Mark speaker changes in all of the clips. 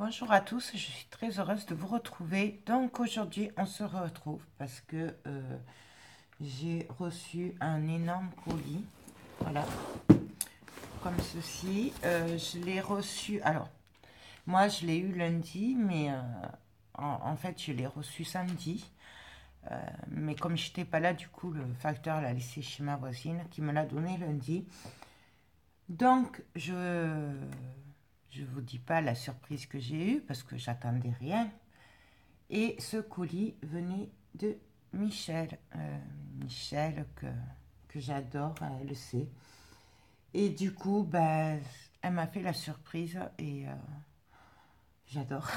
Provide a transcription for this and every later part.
Speaker 1: Bonjour à tous, je suis très heureuse de vous retrouver. Donc aujourd'hui, on se retrouve parce que j'ai reçu un énorme colis. Voilà, comme ceci. Je l'ai reçu. Alors, moi, je l'ai eu lundi, mais en fait, je l'ai reçu samedi. Mais comme je n'étais pas là, du coup, le facteur l'a laissé chez ma voisine qui me l'a donné lundi. Donc, je vous dis pas la surprise que j'ai eue parce que j'attendais rien. Et ce colis venait de Michel. Michel que j'adore, elle le sait. Et du coup, ben, elle m'a fait la surprise et j'adore.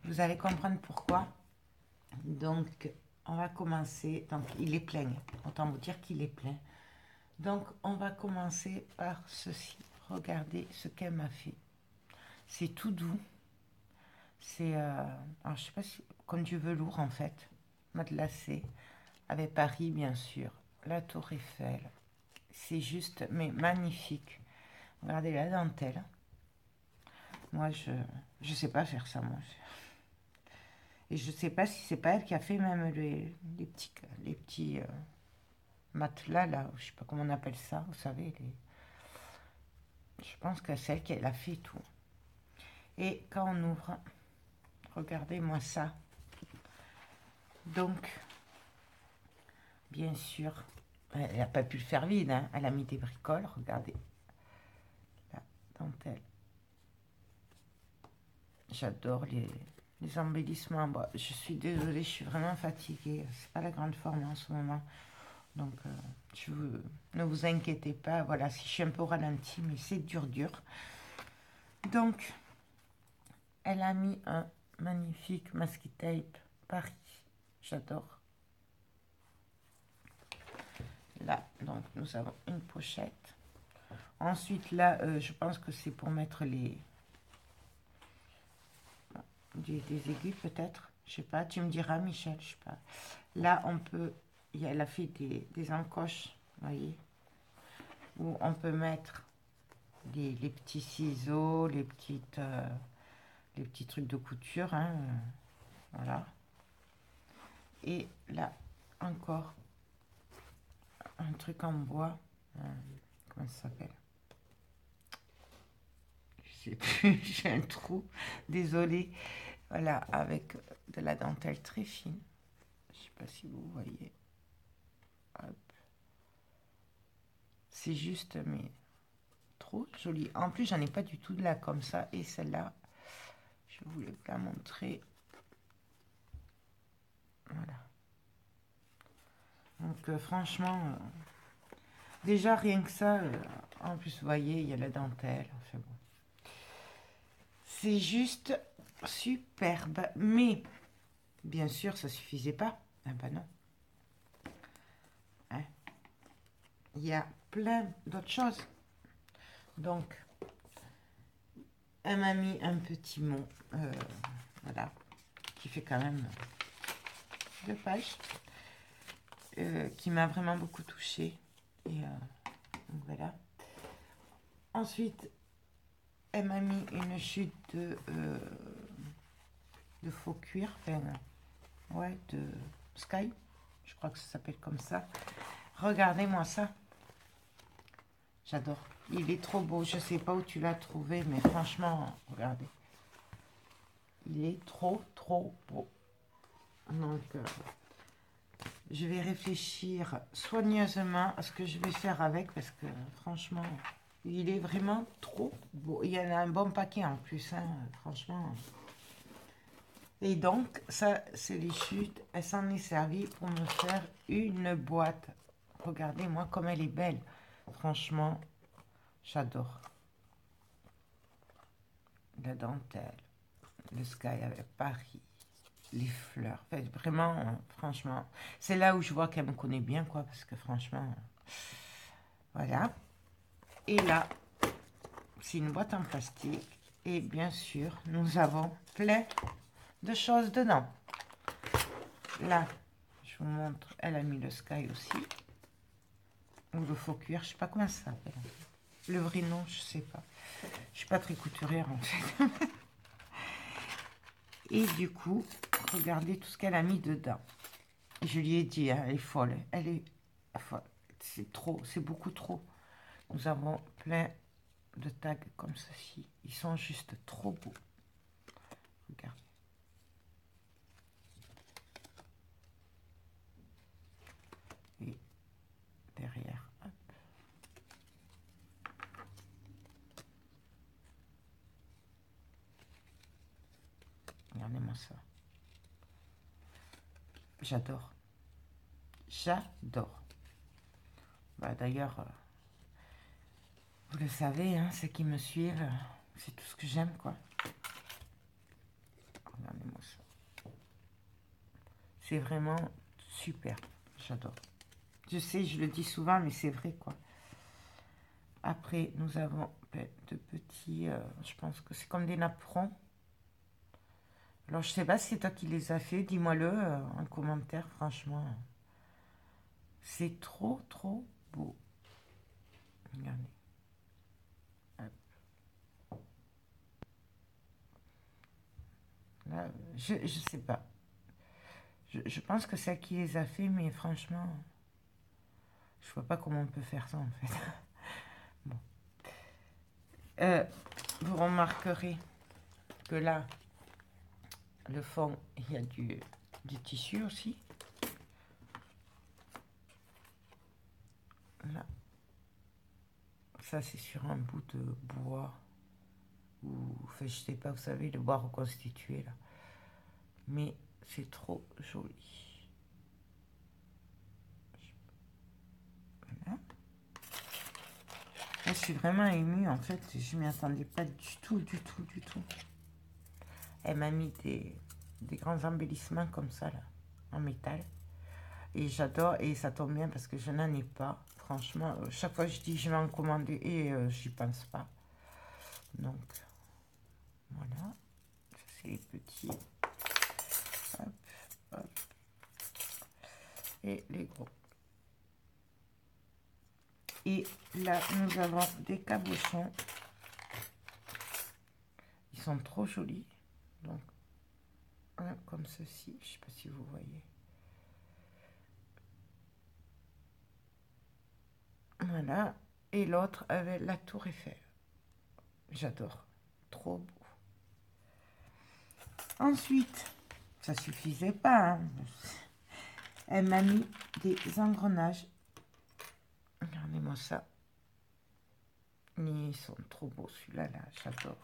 Speaker 1: Vous allez comprendre pourquoi. Donc, on va commencer. Donc, il est plein. Autant vous dire qu'il est plein. Donc, on va commencer par ceci. Regardez ce qu'elle m'a fait. C'est tout doux. C'est, alors je sais pas si, comme du velours en fait, matelassé, avec Paris bien sûr, la Tour Eiffel. C'est juste, mais magnifique. Regardez la dentelle. Moi, je sais pas faire ça, moi. Et je sais pas si c'est pas elle qui a fait même les petits matelas là, je sais pas comment on appelle ça, vous savez. Je pense que c'est elle qui a fait tout. Et quand on ouvre, regardez-moi ça. Donc, bien sûr, elle n'a pas pu le faire vide, hein. Elle a mis des bricoles, regardez. La dentelle. J'adore les embellissements. Bon, je suis désolée, je suis vraiment fatiguée. C'est pas la grande forme en ce moment. Donc, ne vous inquiétez pas. Voilà, si je suis un peu au ralenti, mais c'est dur, dur. Donc, elle a mis un magnifique masking tape Paris. J'adore. Là, donc, nous avons une pochette. Ensuite, là, je pense que c'est pour mettre des aiguilles, peut-être. Je sais pas, tu me diras, Michel, je sais pas. Là, elle a fait des encoches, vous voyez, où on peut mettre les petits ciseaux, les petits trucs de couture, hein, voilà. Et là, encore un truc en bois, comment ça s'appelle? Je sais plus, j'ai un trou, désolé. Voilà, avec de la dentelle très fine. Je sais pas si vous voyez. Hop. C'est juste, mais trop joli. En plus, j'en ai pas du tout de là comme ça. Et celle-là, je voulais vous la montrer. Voilà. Donc, franchement, déjà rien que ça, en plus, vous voyez, il y a la dentelle. Enfin bon. C'est juste superbe. Mais, bien sûr, ça suffisait pas. Ah bah non. Hein. Il y a plein d'autres choses. Donc, elle m'a mis un petit mot, voilà, qui fait quand même 2 pages, qui m'a vraiment beaucoup touchée. Et donc voilà. Ensuite, elle m'a mis une chute de faux cuir, enfin, ouais, de Sky, je crois que ça s'appelle comme ça. Regardez-moi ça. J'adore. Il est trop beau. Je sais pas où tu l'as trouvé, mais franchement, regardez. Il est trop, trop beau. Donc, je vais réfléchir soigneusement à ce que je vais faire avec, parce que franchement, il est vraiment trop beau. Il y en a un bon paquet en plus, hein, franchement. Et donc, ça, c'est les chutes. Elle s'en est servie pour me faire une boîte. Regardez-moi comme elle est belle. Franchement, j'adore. La dentelle, le sky avec Paris, les fleurs. Enfin, vraiment, franchement, c'est là où je vois qu'elle me connaît bien, quoi, parce que franchement, voilà. Et là, c'est une boîte en plastique. Et bien sûr, nous avons plein de choses dedans. Là, je vous montre, elle a mis le sky aussi. Ou le faux cuir, je sais pas comment ça s'appelle. Le vrai nom, je sais pas. Je suis pas très couturière en fait. Et du coup, regardez tout ce qu'elle a mis dedans. Je lui ai dit, hein, elle est folle. Elle est folle. C'est trop, c'est beaucoup trop. Nous avons plein de tags comme ceci. Ils sont juste trop beaux. Regardez. Et derrière, hop. Regardez-moi ça. J'adore. J'adore. Bah, d'ailleurs, vous le savez, hein, ceux qui me suivent, c'est tout ce que j'aime, quoi. Regardez-moi ça. C'est vraiment super. J'adore. Je sais, je le dis souvent, mais c'est vrai, quoi. Après, nous avons de petits... je pense que c'est comme des napperons. Alors, je sais pas si c'est toi qui les as fait. Dis-moi-le en commentaire, franchement. C'est trop, trop beau. Regardez. Hop. Là, je sais pas. Je pense que c'est elle qui les a fait, mais franchement, je vois pas comment on peut faire ça, en fait. Bon. Vous remarquerez que là, le fond, il y a du tissu aussi. Là. Ça, c'est sur un bout de bois. Ou, enfin, je sais pas, vous savez, le bois reconstitué, là. Mais c'est trop joli. Voilà. Là, je suis vraiment émue, en fait. Je m'y attendais pas du tout, du tout, du tout. Elle m'a mis des grands embellissements comme ça, là, en métal. Et j'adore, et ça tombe bien parce que je n'en ai pas. Franchement, chaque fois je dis je vais en commander et j'y pense pas. Donc, voilà. Ça, c'est les petits. Hop, hop. Et les gros. Et là, nous avons des cabochons. Ils sont trop jolis. Donc, un comme ceci. Je sais pas si vous voyez. Voilà. Et l'autre avec la tour Eiffel. J'adore. Trop beau. Ensuite, ça suffisait pas. Hein. Elle m'a mis des engrenages. Regardez-moi ça. Ils sont trop beaux, celui-là, là, j'adore.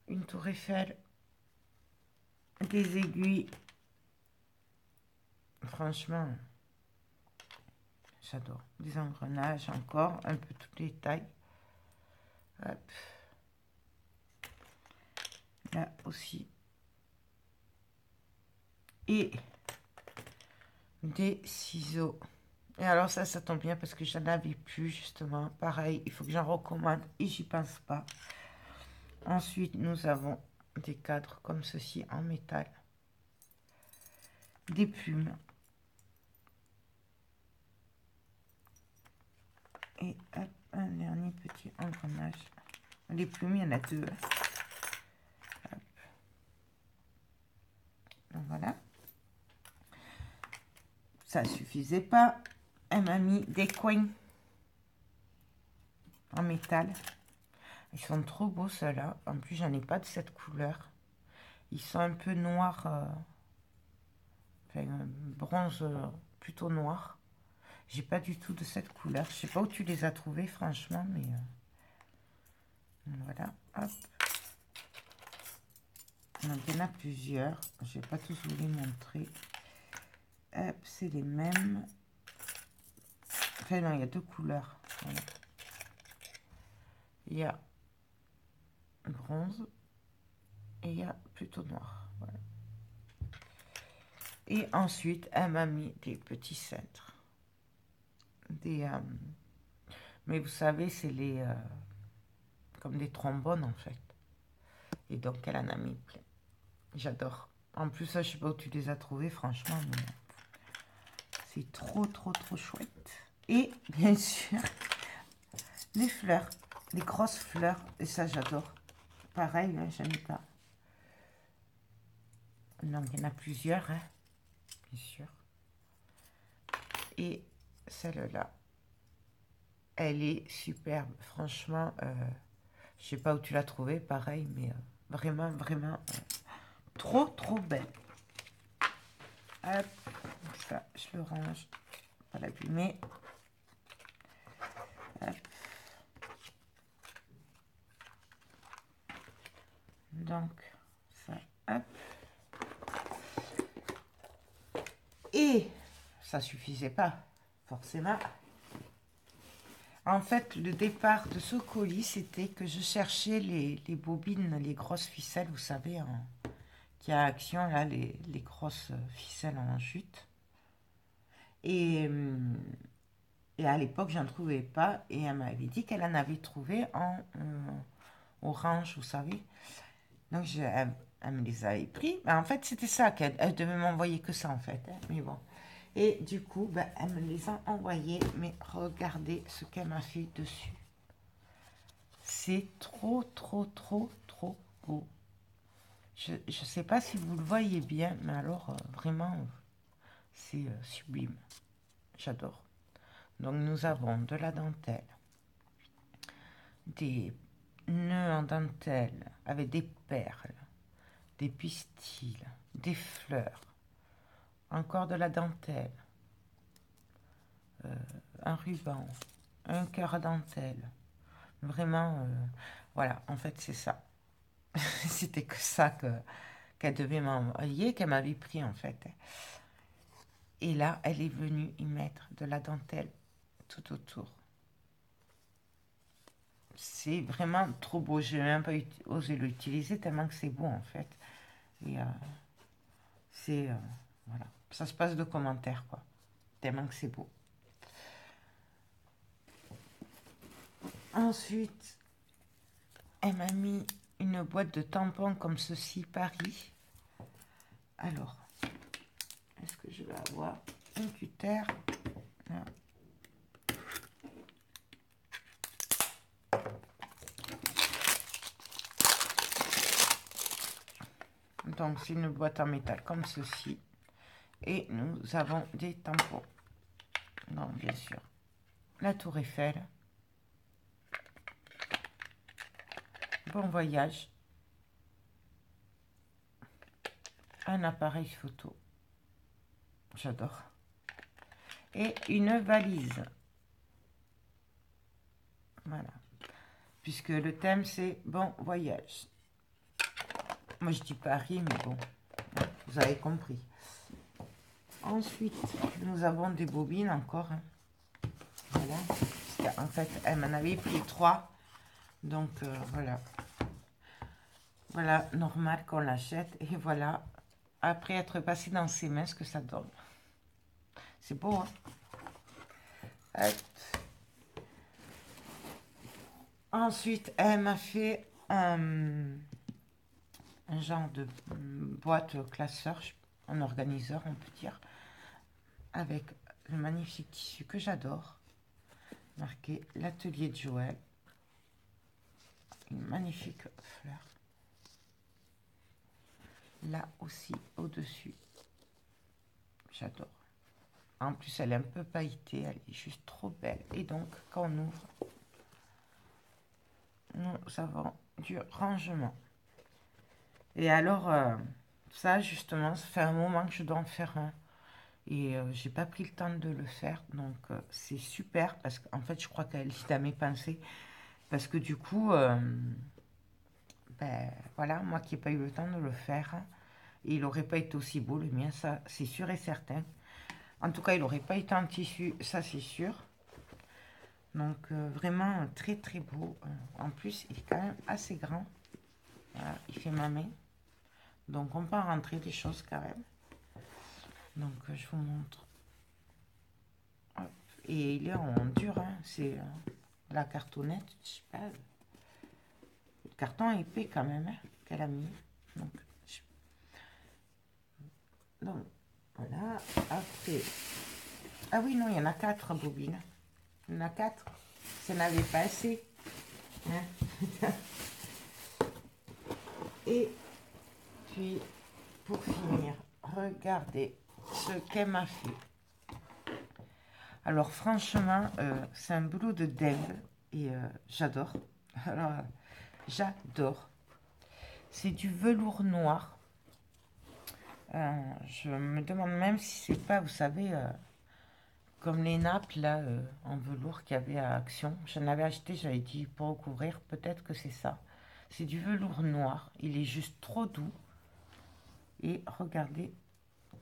Speaker 1: Une tour Eiffel. Des aiguilles. Franchement, j'adore. Des engrenages encore, un peu toutes les tailles. Hop. Là aussi. Et des ciseaux. Et alors ça tombe bien parce que j'en avais plus justement. Pareil, il faut que j'en recommande et j'y pense pas. Ensuite, nous avons des cadres comme ceci en métal. Des plumes. Et hop, un dernier petit engrenage. Les plumes, il y en a deux. Hop. Donc voilà. Ça suffisait pas. Elle m'a mis des coins en métal. Ils sont trop beaux ceux-là. En plus, j'en ai pas de cette couleur. Ils sont un peu noirs. Enfin, bronze plutôt noir. J'ai pas du tout de cette couleur. Je sais pas où tu les as trouvés, franchement, mais voilà. Hop. Donc, il y en a plusieurs. Je vais pas tous vous les montrer. Hop, c'est les mêmes. Enfin, non, il y a deux couleurs. Voilà. Il y a bronze et il y a plutôt noir. Voilà. Et ensuite, elle m'a mis des petits cintres. Mais vous savez, c'est les... comme des trombones, en fait. Et donc, elle en a mis plein. J'adore. En plus, ça, je sais pas où tu les as trouvés, franchement. Mais c'est trop, trop, trop chouette. Et, bien sûr, les fleurs. Les grosses fleurs. Et ça, j'adore. Pareil, hein, j'aime pas. Donc, il y en a plusieurs, hein, bien sûr. Et celle-là, elle est superbe. Franchement, je sais pas où tu l'as trouvée, pareil, mais vraiment, vraiment, trop, trop belle. Hop, ça, je le range, pas l'abîmer. Hop. Donc, ça, hop. Et ça suffisait pas, forcément. En fait, le départ de ce colis, c'était que je cherchais les bobines, les grosses ficelles, vous savez, qui a Action, là, les grosses ficelles en jute. Et, et à l'époque, j'en trouvais pas. Et elle m'avait dit qu'elle en avait trouvé en orange, vous savez. Donc, elle me les avait pris. Mais en fait, c'était ça qu'elle elle devait m'envoyer que ça, en fait, hein. Mais bon. Et du coup, ben, elle me les a envoyés. Mais regardez ce qu'elle m'a fait dessus. C'est trop, trop, trop, trop beau. Je ne sais pas si vous le voyez bien, mais alors, vraiment, c'est sublime. J'adore. Donc, nous avons de la dentelle, des nœuds en dentelle avec des perles, des pistils, des fleurs, encore de la dentelle, un ruban, un cœur à dentelle. Vraiment, voilà, en fait, c'est ça. C'était que ça qu'elle devait m'envoyer, qu'elle m'avait pris, en fait. Et là, elle est venue y mettre de la dentelle tout autour. C'est vraiment trop beau. Je n'ai même pas osé l'utiliser tellement que c'est beau, en fait. Et c'est... voilà. Ça se passe de commentaires, quoi. Tellement que c'est beau. Ensuite, elle m'a mis une boîte de tampons comme ceci, Paris. Alors, est-ce que je vais avoir un cutter? Là. Donc, c'est une boîte en métal comme ceci. Et nous avons des tampons. Donc, bien sûr, la Tour Eiffel. Bon voyage. Un appareil photo. J'adore. Et une valise. Voilà. Puisque le thème, c'est bon voyage. Moi, je dis Paris, mais bon, vous avez compris. Ensuite, nous avons des bobines encore. Hein. Voilà. En fait, elle m'en avait pris 3. Donc, voilà. Voilà, normal qu'on l'achète. Et voilà, après être passé dans ses mains, ce que ça donne. C'est beau, hein? Hop. Ensuite, elle m'a fait un genre de boîte classeur, un organiseur, on peut dire, avec le magnifique tissu que j'adore, marqué l'atelier de Joël. Une magnifique fleur. Là aussi, au-dessus, j'adore. En plus, elle est un peu pailletée, elle est juste trop belle. Et donc, quand on ouvre, nous avons du rangement. Et alors, ça, justement, ça fait un moment que je dois en faire un. Et j'ai pas pris le temps de le faire. Donc, c'est super parce qu'en fait, je crois qu'elle est à mes pensées. Parce que du coup, ben, voilà, moi qui n'ai pas eu le temps de le faire, il n'aurait pas été aussi beau, le mien, ça, c'est sûr et certain. En tout cas, il n'aurait pas été en tissu, ça, c'est sûr. Donc, vraiment très, très beau. En plus, il est quand même assez grand. Voilà, il fait ma main. Donc, on peut en rentrer des choses quand même. Donc, je vous montre. Hop. Et il est en dur, hein. C'est de la cartonnette, je sais pas. Le carton épais quand même, hein, qu'elle a mis. Donc, voilà. Après. Ah oui, non, il y en a 4 bobines. Il y en a 4. Ça n'avait pas assez. Hein. Et puis, pour finir, regardez ce qu'elle m'a fait. Alors franchement, c'est un boulot de dingue et j'adore. Alors, j'adore. C'est du velours noir. Je me demande même si c'est pas, vous savez, comme les nappes là en velours qu'il y avait à Action. J'en avais acheté, j'avais dit pour recouvrir, peut-être que c'est ça. C'est du velours noir. Il est juste trop doux. Et regardez,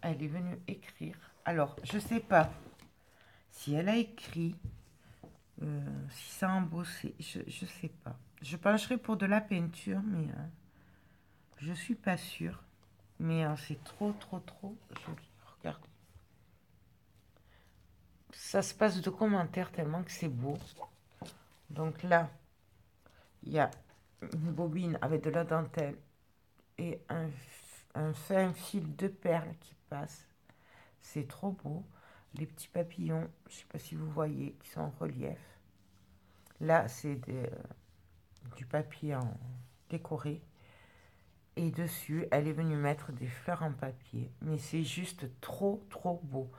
Speaker 1: elle est venue écrire. Alors, je sais pas si elle a écrit, si ça a embossé, je sais pas. Je pencherai pour de la peinture, mais je suis pas sûre. Mais c'est trop, trop, trop joli. Regardez. Ça se passe de commentaires tellement que c'est beau. Donc là, il y a une bobine avec de la dentelle et un fin fil de perles qui passe. C'est trop beau. Les petits papillons, je ne sais pas si vous voyez, qui sont en relief. Là, c'est du papier en décoré. Et dessus, elle est venue mettre des fleurs en papier. Mais c'est juste trop, trop beau.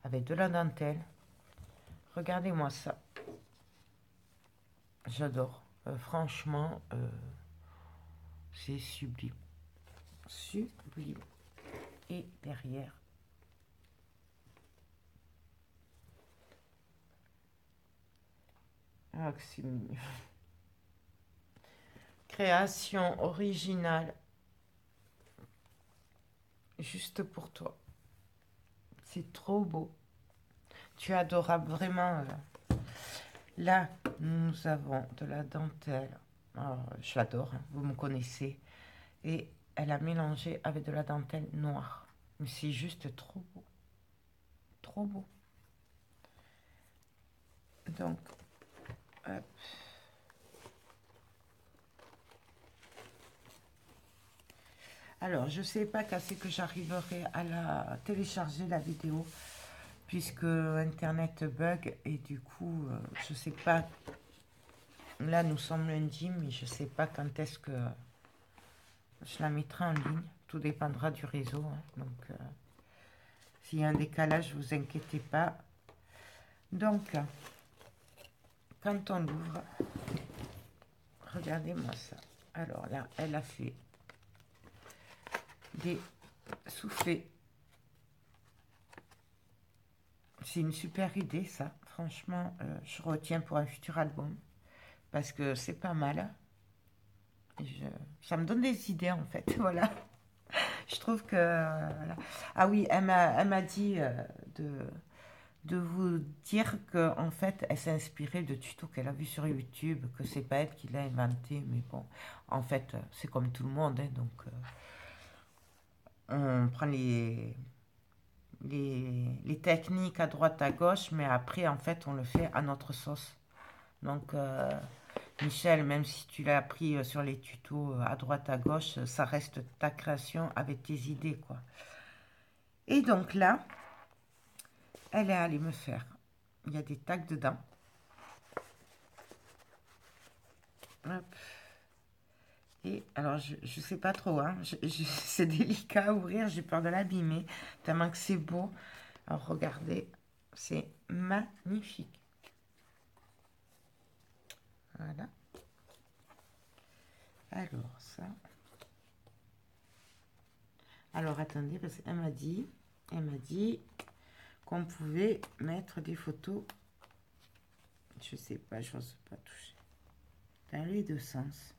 Speaker 1: Avec de la dentelle. Regardez-moi ça. J'adore. Franchement, c'est sublime. Sublime. Et derrière. Ah, que c'est mignon. Création originale. Juste pour toi. C'est trop beau. Tu es adorable, vraiment. Là, nous avons de la dentelle. Oh, je l'adore, hein, vous me connaissez. Et elle a mélangé avec de la dentelle noire. Mais c'est juste trop beau. Trop beau. Donc, hop. Alors, je ne sais pas quand c'est que j'arriverai à la télécharger, la vidéo, puisque Internet bug, et du coup, je ne sais pas. Là, nous sommes lundi, mais je ne sais pas quand est-ce que je la mettrai en ligne. Tout dépendra du réseau. Hein. Donc, s'il y a un décalage, vous inquiétez pas. Donc, quand on l'ouvre, regardez-moi ça. Alors là, elle a fait des soufflets. C'est une super idée, ça. Franchement, je retiens pour un futur album. Parce que c'est pas mal. Ça me donne des idées, en fait. Voilà. Je trouve que... voilà. Ah oui, elle m'a dit de vous dire que en fait, elle s'est inspirée de tutos qu'elle a vus sur YouTube, que c'est pas elle qui l'a inventé. Mais bon, en fait, c'est comme tout le monde. Hein, donc, on prend les techniques à droite, à gauche, mais après, en fait, on le fait à notre sauce. Donc, Michel, même si tu l'as appris sur les tutos à droite, à gauche, ça reste ta création avec tes idées, quoi. Et donc là, elle est allée me faire. Il y a des tags dedans. Hop. Et alors, je sais pas trop, hein. C'est délicat à ouvrir, j'ai peur de l'abîmer, tellement que c'est beau. Alors, regardez, c'est magnifique. Voilà. Alors, ça. Alors, attendez, parce qu'elle m'a dit qu'on pouvait mettre des photos. Je sais pas, je n'ose pas toucher. Dans les deux sens.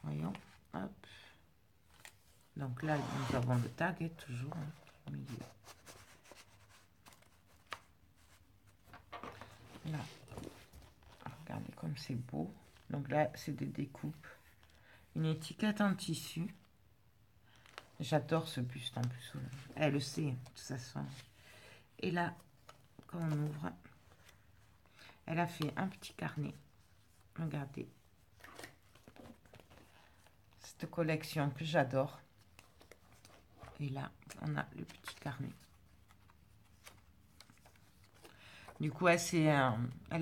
Speaker 1: Voyons, hop. Donc là, nous avons le tag, et toujours au milieu. Là, regardez comme c'est beau. Donc là, c'est des découpes. Une étiquette en tissu. J'adore ce buste en plus. Elle le sait, de toute façon. Et là, quand on ouvre, elle a fait un petit carnet. Regardez. Cette collection que j'adore. Et là, on a le petit carnet. Du coup, elle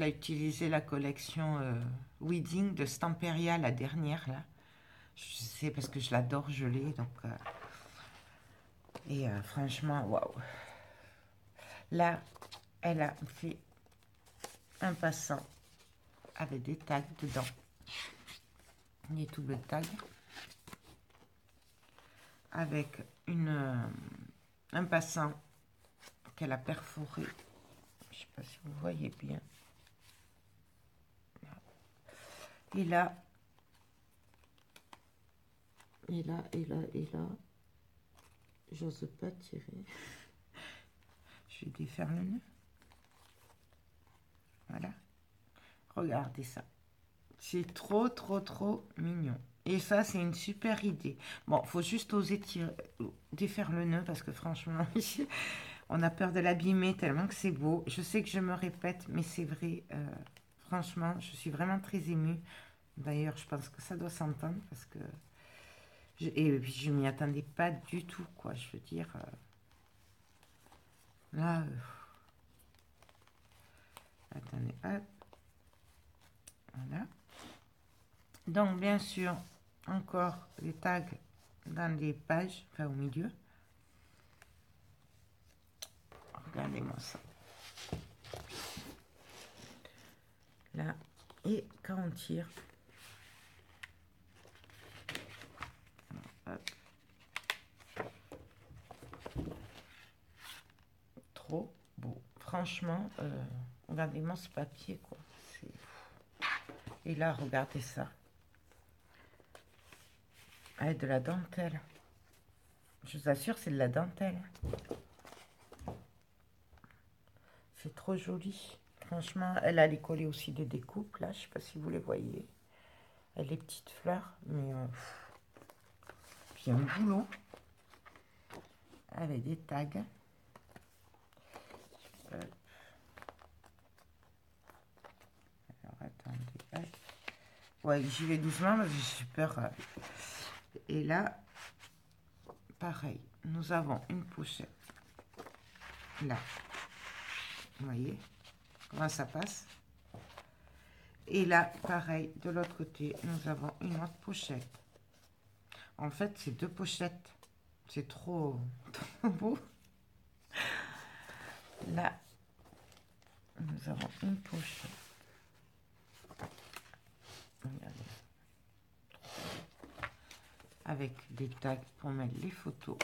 Speaker 1: a utilisé la collection Wedding de Stamperia, la dernière, là. Je sais parce que je l'adore, je l'ai, donc Et franchement, waouh. Là, elle a fait un passant avec des tags dedans. Des doubles tags. Avec un passant qu'elle a perforé. Je ne sais pas si vous voyez bien. Et là, et là, j'ose pas tirer. Je vais défaire le nœud. Voilà. Regardez ça. C'est trop, trop, trop mignon. Et ça, c'est une super idée. Bon, faut juste oser tirer, défaire le nœud parce que franchement, on a peur de l'abîmer tellement que c'est beau. Je sais que je me répète, mais c'est vrai. Franchement, je suis vraiment très émue. D'ailleurs, je pense que ça doit s'entendre parce que... et puis, je m'y attendais pas du tout, quoi. Je veux dire... là... attendez, hop. Voilà. Donc, bien sûr, encore les tags dans les pages, enfin au milieu. Regardez-moi ça. Là, et quand on tire, hop. Trop beau. Franchement, regardez-moi ce papier, quoi. Et là, regardez ça. Avec de la dentelle. Je vous assure, c'est de la dentelle. C'est trop joli. Franchement, elle a les collés aussi de découpe, là. Je sais pas si vous les voyez. Elle a les petites fleurs, mais... puis un boulot. Avec des tags. Alors, attendez. Hop. Ouais, j'y vais doucement parce que j'ai peur. Et là, pareil. Nous avons une pochette. Là. Vous voyez comment ça passe? Et là, pareil, de l'autre côté, nous avons une autre pochette. En fait, c'est deux pochettes. C'est trop, trop beau. Là, nous avons une pochette. Regardez. Avec des tags pour mettre les photos.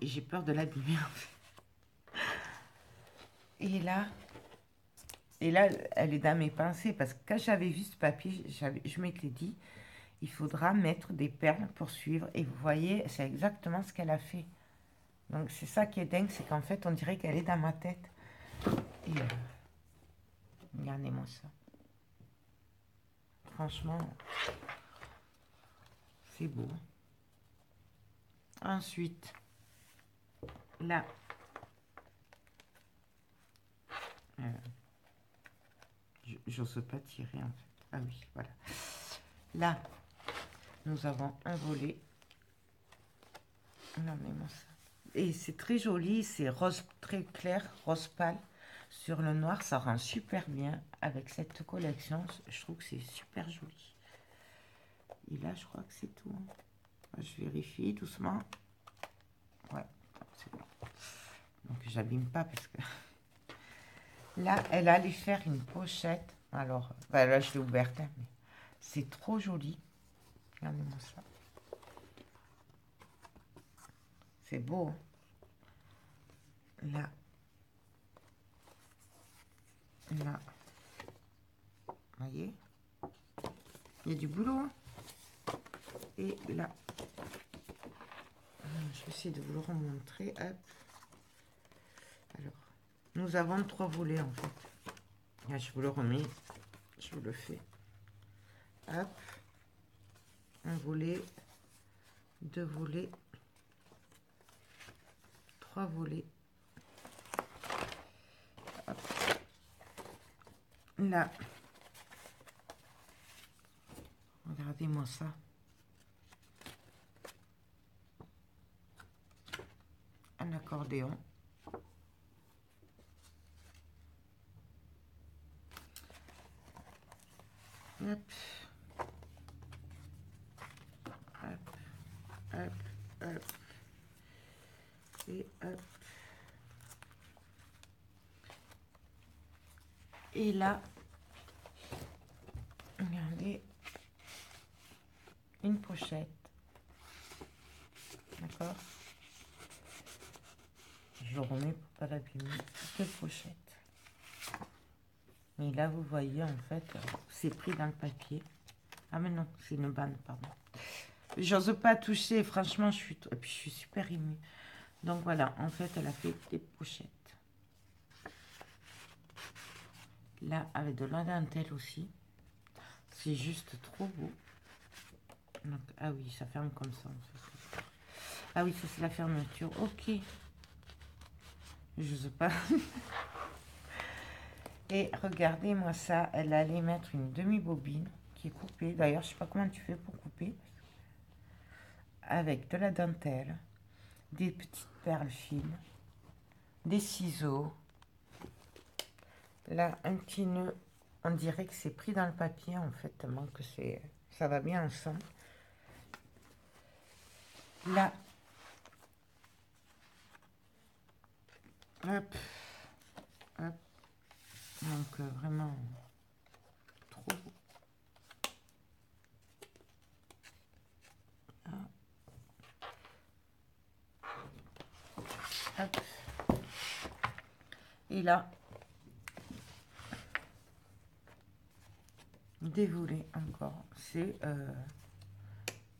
Speaker 1: J'ai peur de l'abîmer, en fait. Et là, elle est dans mes pensées. Parce que quand j'avais vu ce papier, je m'étais dit, il faudra mettre des perles pour suivre. Et vous voyez, c'est exactement ce qu'elle a fait. Donc, c'est ça qui est dingue, c'est qu'en fait, on dirait qu'elle est dans ma tête. Et regardez-moi ça. Franchement, c'est beau. Ensuite, là, j'ose pas tirer, en fait. Ah oui, voilà. Là, nous avons un volet. Regardez-moi ça. Et c'est très joli, c'est rose très clair, rose pâle. Sur le noir, ça rend super bien avec cette collection. Je trouve que c'est super joli. Et là, je crois que c'est tout. Je vérifie doucement. Ouais, c'est bon. Donc, j'abîme pas parce que... Là, elle allait faire une pochette. Alors, bah là, je l'ai ouverte. Hein, mais c'est trop joli. Regardez-moi ça. C'est beau. Hein. Là. Là. Vous voyez? Il y a du boulot. Hein. Et là. Je vais essayer de vous le remontrer. Hop. Alors, nous avons 3 volets en fait. Là, je vous le remets. Je vous le fais. Hop. Un volet. 2 volets. 3 volets. Hop. Là. Regardez-moi ça. Un accordéon. Hop. Hop. Hop. hop. Et hop. Et là, regardez, une pochette. D'accord? Je le remets pour pas l'abîmer. Cette pochette. Et là, vous voyez, en fait, c'est pris dans le papier. Ah, mais non, c'est une bande, pardon. J'ose pas toucher, franchement, et puis, je suis super émue. Donc voilà, en fait, elle a fait des pochettes. Là, avec de la dentelle aussi. C'est juste trop beau. Donc, ah oui, ça ferme comme ça. Ah oui, ça c'est la fermeture. Ok. Je sais pas. Et regardez-moi ça. Elle allait mettre une demi-bobine qui est coupée. D'ailleurs, je sais pas comment tu fais pour couper. Avec de la dentelle, des petites perles fines, des ciseaux. Là, un petit nœud. On dirait que c'est pris dans le papier en fait, tellement que ça va bien ensemble. Là, hop, hop. Donc vraiment trop beau. Hop. Et là, dévoilé encore. C'est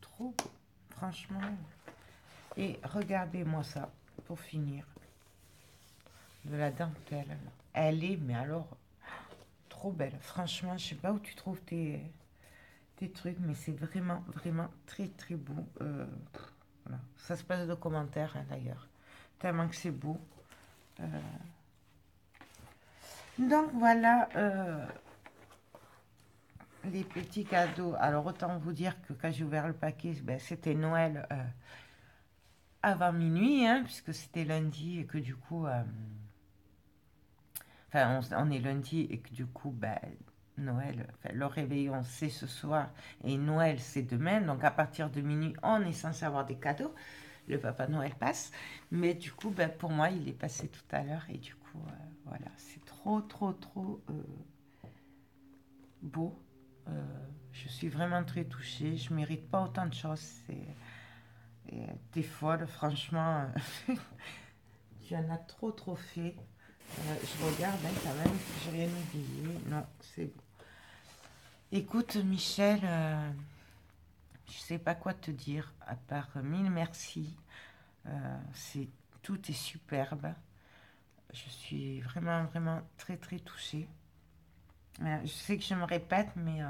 Speaker 1: trop beau, franchement. Et regardez-moi ça, pour finir. De la dentelle. Elle est, mais alors, trop belle. Franchement, je sais pas où tu trouves tes trucs, mais c'est vraiment, vraiment très, très beau. Voilà. Ça se passe de commentaires, hein, d'ailleurs. Tellement que c'est beau. Donc, voilà les petits cadeaux. Alors, autant vous dire que quand j'ai ouvert le paquet, ben, c'était Noël avant minuit, hein, puisque c'était lundi et que du coup... enfin, on est lundi et que du coup, ben, Noël, enfin, le réveillon, c'est ce soir et Noël, c'est demain. Donc, à partir de minuit, on est censé avoir des cadeaux. Le Papa Noël passe. Mais du coup, ben, pour moi, il est passé tout à l'heure. Et du coup, voilà, c'est trop, trop, trop beau. Je suis vraiment très touchée. Je mérite pas autant de choses. T'es folle, franchement. Tu en as trop, trop fait. Je regarde hein, quand même si j'ai rien oublié. Non, c'est bon. Écoute, Michel, je sais pas quoi te dire à part mille merci. Tout est superbe. Je suis vraiment, vraiment très, très touchée. Je sais que je me répète, mais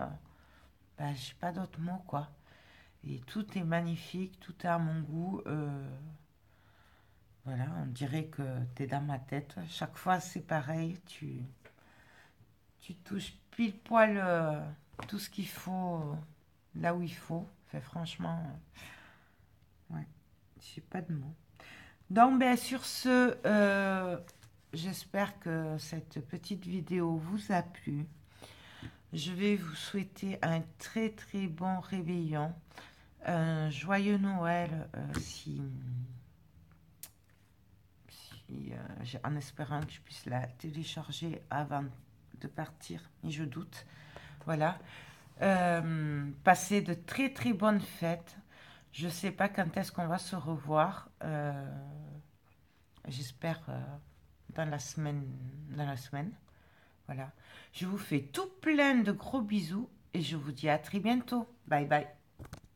Speaker 1: bah, j'ai pas d'autres mots, quoi. Et tout est magnifique, tout est à mon goût. Voilà, on dirait que tu es dans ma tête. Chaque fois, c'est pareil. Tu touches pile poil tout ce qu'il faut, là où il faut. Fait, franchement, ouais, j'ai pas de mots. Donc, ben, sur ce, j'espère que cette petite vidéo vous a plu. Je vais vous souhaiter un très très bon réveillon, un joyeux Noël en espérant que je puisse la télécharger avant de partir, mais je doute. Voilà. Passez de très très bonnes fêtes. Je sais pas quand est-ce qu'on va se revoir. J'espère dans la semaine. Voilà. Je vous fais tout plein de gros bisous et je vous dis à très bientôt. Bye bye.